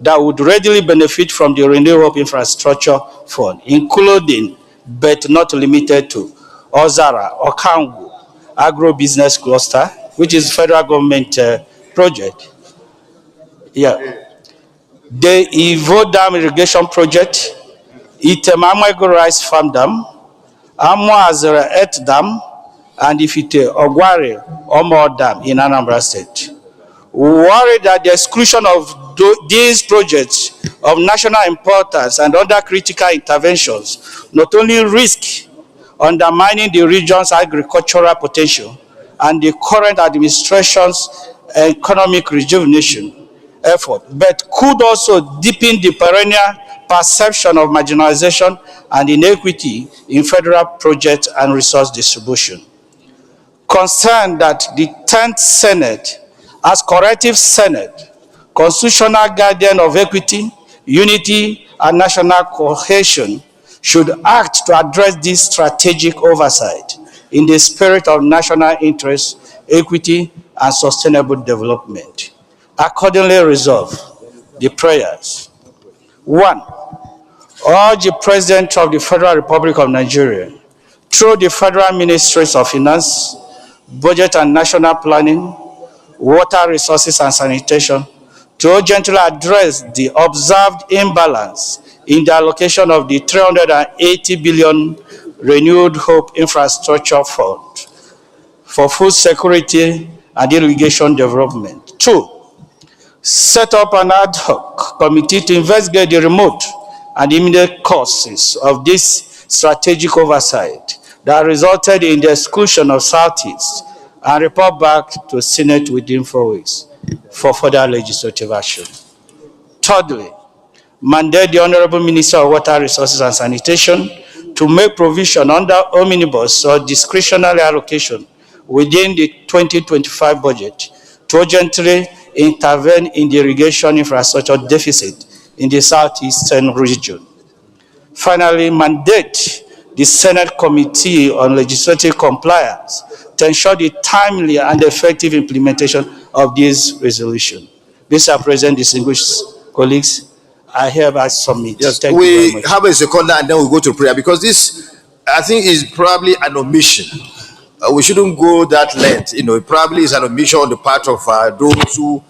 that would readily benefit from the Renewable Infrastructure Fund, including, but not limited to, Ozara, Okangu, Agro-Business Cluster, which is federal government project. Yeah. The Ivo Dam Irrigation Project, Itemamwego Rice Farm Dam, Amwa Azera Et Dam, and Ifite Ogware Omo Dam in Anambra State. We worry that the exclusion of these projects of national importance and other critical interventions not only risk undermining the region's agricultural potential and the current administration's economic rejuvenation effort, but could also deepen the perennial perception of marginalization and inequity in federal project and resource distribution. Concerned that the 10th Senate, as corrective Senate, constitutional guardian of equity, unity, and national cohesion, should act to address this strategic oversight in the spirit of national interest, equity, and sustainable development. Accordingly resolve the prayers. 1. Urge the President of the Federal Republic of Nigeria, through the Federal Ministries of Finance, Budget and National Planning, Water Resources and Sanitation, to urgently address the observed imbalance in the allocation of the 380 billion Renewed Hope Infrastructure Fund for food security and irrigation development. 2. Set up an ad hoc committee to investigate the remote and immediate causes of this strategic oversight that resulted in the exclusion of Southeast, and report back to Senate within 4 weeks for further legislative action. Thirdly, mandate the Honorable Minister of Water Resources and Sanitation to make provision under omnibus or discretionary allocation within the 2025 budget to urgently intervene in the irrigation infrastructure deficit in the southeastern region. Finally, mandate the Senate Committee on Legislative Compliance to ensure the timely and effective implementation of this resolution. Mr. President, distinguished colleagues, I hereby submit. Yes, Thank you very much. have a second and then we'll go to prayer, because this, I think, is probably an omission. We shouldn't go that length. You know, it probably is an omission on the part of those who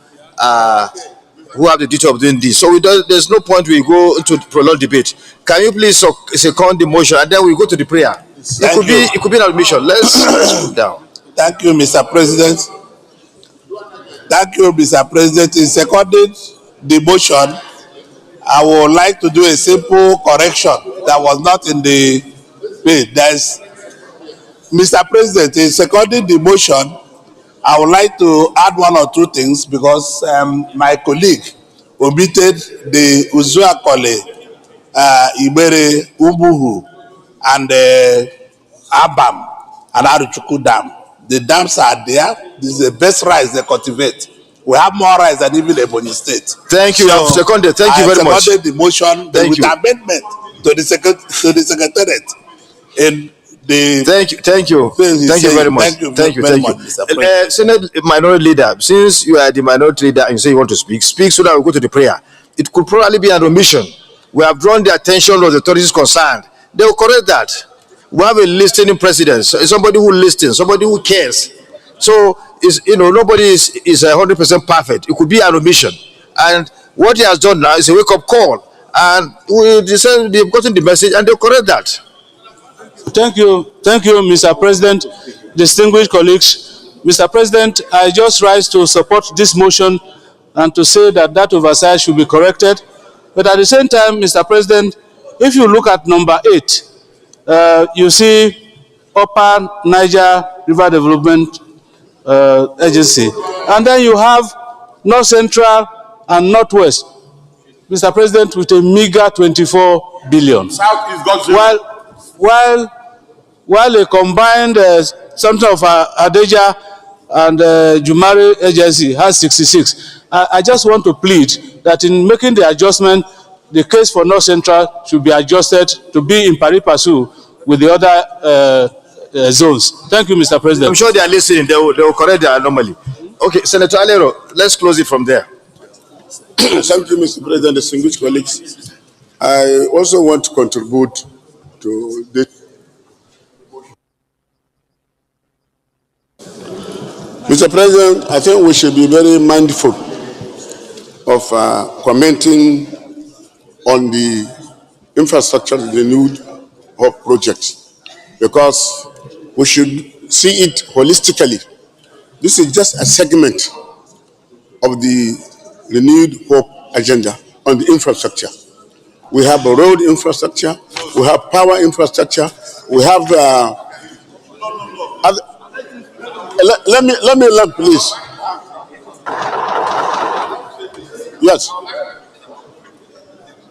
have the duty of doing this. So there's no point we go into prolonged debate. Can you please second the motion and then we go to the prayer? It could be an omission. Let's put down. Thank you, Mr. President. Thank you, Mr. President. In seconding the motion, I would like to do a simple correction that was not in the bill. Mr. President, in seconding the motion, I would like to add one or two things, because my colleague omitted the Uzuakole, Ibere, Ubuhu, and Abam and Aruchuku Dam. The dams are there. This is the best rice they cultivate. We have more rice than even Ebonyi State. Thank you. So, seconded. Thank you very much. I seconded the motion with amendment to the secretariat. In the thank you very much. Thank you. Senate Minority Leader, since you are the Minority Leader and you say you want to speak so that we go to the prayer. It could probably be an omission. We have drawn the attention of the authorities concerned. They will correct that. We have a listening president, somebody who listens, somebody who cares. So, nobody is 100% perfect. It could be an omission. And what he has done now is a wake-up call. And they've gotten the message and they'll correct that. Thank you, Mr. President, distinguished colleagues. Mr. President, I just rise to support this motion and to say that oversight should be corrected. But at the same time, Mr. President, if you look at number 8, you see Upper Niger River Development Agency, and then you have North Central and Northwest, Mr. President, with a meager 24 billion. Southeast got while a combined something of Adeja and Jumari agency has 66. I just want to plead that in making the adjustment, the case for North Central should be adjusted to be in pari passu with the other zones. Thank you, Mr. President. I'm sure they are listening. They will correct their anomaly. Okay, Senator Alero, let's close it from there. Thank you, Mr. President, distinguished colleagues. I also want to contribute to this. Mr. President, I think we should be very mindful of commenting on the infrastructure renewed hope project, because we should see it holistically. This is just a segment of the renewed hope agenda on the infrastructure. We have a road infrastructure, we have power infrastructure, we have other, let me learn, please. Yes,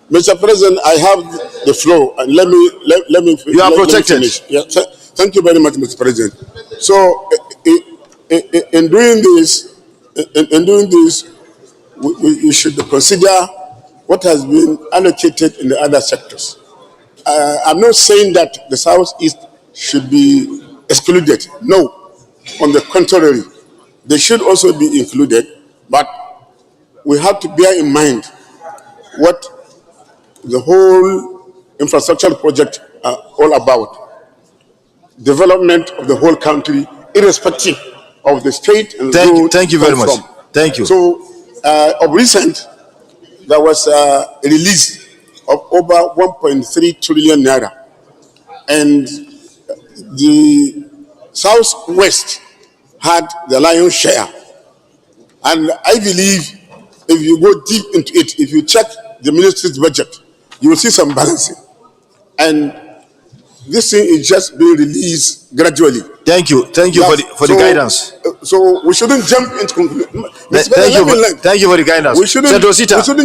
Mr. President, I have the floor, and let me. You are protected. Yeah, thank you very much, Mr. President. So, in doing this, we should consider what has been allocated in the other sectors. I'm not saying that the Southeast should be excluded. No, on the contrary, they should also be included, but we have to bear in mind what the whole infrastructure project are all about. Development of the whole country, irrespective of the state and road. Thank you very much. Thank you. So, of recent, there was a release of over 1.3 trillion naira, and the Southwest had the lion's share. And I believe if you go deep into it, if you check the ministry's budget, you will see some balancing. And this thing is just being released gradually. Thank you. Thank you for the guidance. So we shouldn't jump into conclusions. Thank you for the guidance. We shouldn't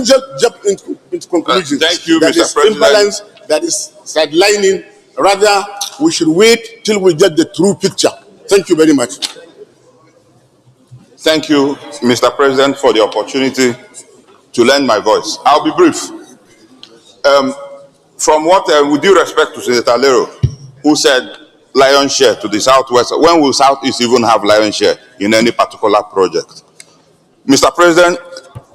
just jump into conclusions. Thank you, that Mr. is President. imbalance, that is sidelining. Rather, we should wait till we get the true picture. Thank you very much. Thank you, Mr. President, for the opportunity to lend my voice. I'll be brief. From what, with due respect to Senator Lero, who said lion share to the Southwest, when will Southeast even have lion share in any particular project? Mr. President,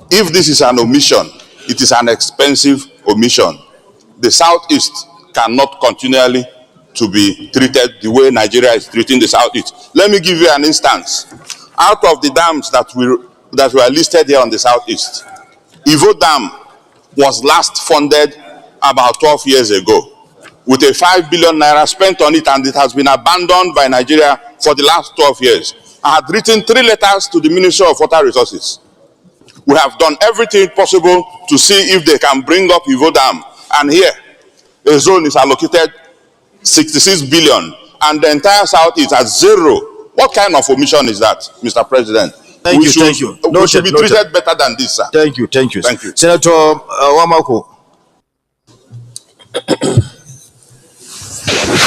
if this is an omission, it is an expensive omission. The Southeast cannot continually to be treated the way Nigeria is treating the Southeast. Let me give you an instance. Out of the dams that were listed here on the Southeast, Ivo Dam was last funded about 12 years ago with a 5 billion naira spent on it, and it has been abandoned by Nigeria for the last 12 years. I had written 3 letters to the Ministry of Water Resources. We have done everything possible to see if they can bring up Ivo Dam, and here a zone is allocated 66 billion and the entire South is at 0. What kind of omission is that, Mr. President? Thank you. We should be treated better than this, sir. Thank you. Thank you. Senator Wamako.